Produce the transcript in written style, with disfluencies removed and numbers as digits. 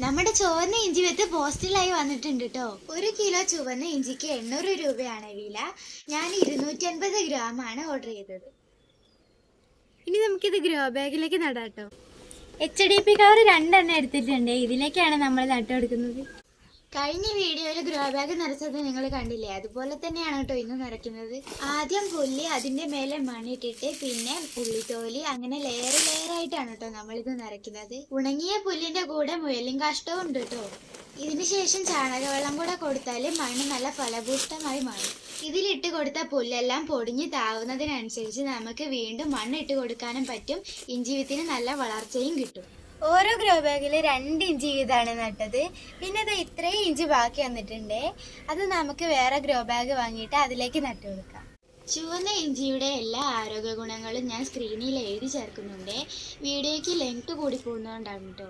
നമ്മുടെ ചുവന്ന ഇഞ്ചി വിത്ത് പോസ്റ്റിലായി വന്നിട്ടുണ്ട് കേട്ടോ. 1 കിലോ ചുവന്ന ഇഞ്ചിക്ക് 800 രൂപയാണ് വില. ഞാൻ 250 ഗ്രാമാണ് ഓർഡർ ചെയ്തത്. ഇനി നമുക്കിത് ഗ്രോ ബാഗിലേക്ക് നടാട്ടോ. HDP കവർ 2 എണ്ണം എടുത്തിട്ടുണ്ട്. ഇതിലേക്കാണ് നമ്മൾ നട്ടുകൊടുക്കുന്നത്. കഴിഞ്ഞ വീഡിയോയിൽ ഗ്രോ ബാഗ് നിറച്ചത് നിങ്ങൾ കണ്ടില്ലേ, അതുപോലെ തന്നെയാണ് കേട്ടോ ഇന്ന് നിറയ്ക്കുന്നത്. ആദ്യം പുല്ല്, അതിൻ്റെ മേലെ മണ്ണിട്ടിട്ട് പിന്നെ ഉള്ളിത്തോലി, അങ്ങനെ ലെയറായിട്ടാണ് കേട്ടോ നമ്മളിത് നിറയ്ക്കുന്നത്. ഉണങ്ങിയ പുല്ലിൻ്റെ കൂടെ മുയലിൻ കാഷ്ടവും ഉണ്ട് കേട്ടോ. ഇതിന് ശേഷം ചാണകവെള്ളം കൂടെ കൊടുത്താൽ മണ്ണ് നല്ല ഫലഭൂഷ്ടമായി മാറും. ഇതിലിട്ട് കൊടുത്ത പുല്ലെല്ലാം പൊടിഞ്ഞ് താവുന്നതിനനുസരിച്ച് നമുക്ക് വീണ്ടും മണ്ണ് ഇട്ട് കൊടുക്കാനും പറ്റും. ഇഞ്ചി വിത്തിന് നല്ല വളർച്ചയും കിട്ടും. ഓരോ ഗ്രോ ബാഗിൽ 2 ഇഞ്ച് വീതമാണ് നട്ടത്. പിന്നെ അത് ഇത്രയും ഇഞ്ച് ബാക്കി വന്നിട്ടുണ്ട്. അത് നമുക്ക് വേറെ ഗ്രോ ബാഗ് വാങ്ങിയിട്ട് അതിലേക്ക് നട്ടു കൊടുക്കാം. ചുവന്ന ഇഞ്ചിയുടെ എല്ലാ ആരോഗ്യ ഗുണങ്ങളും ഞാൻ സ്ക്രീനിൽ എഴുതി ചേർക്കുന്നുണ്ട്. വീഡിയോയ്ക്ക് ലെങ്ത് കൂടി പോകുന്നതുകൊണ്ടാണ് കേട്ടോ.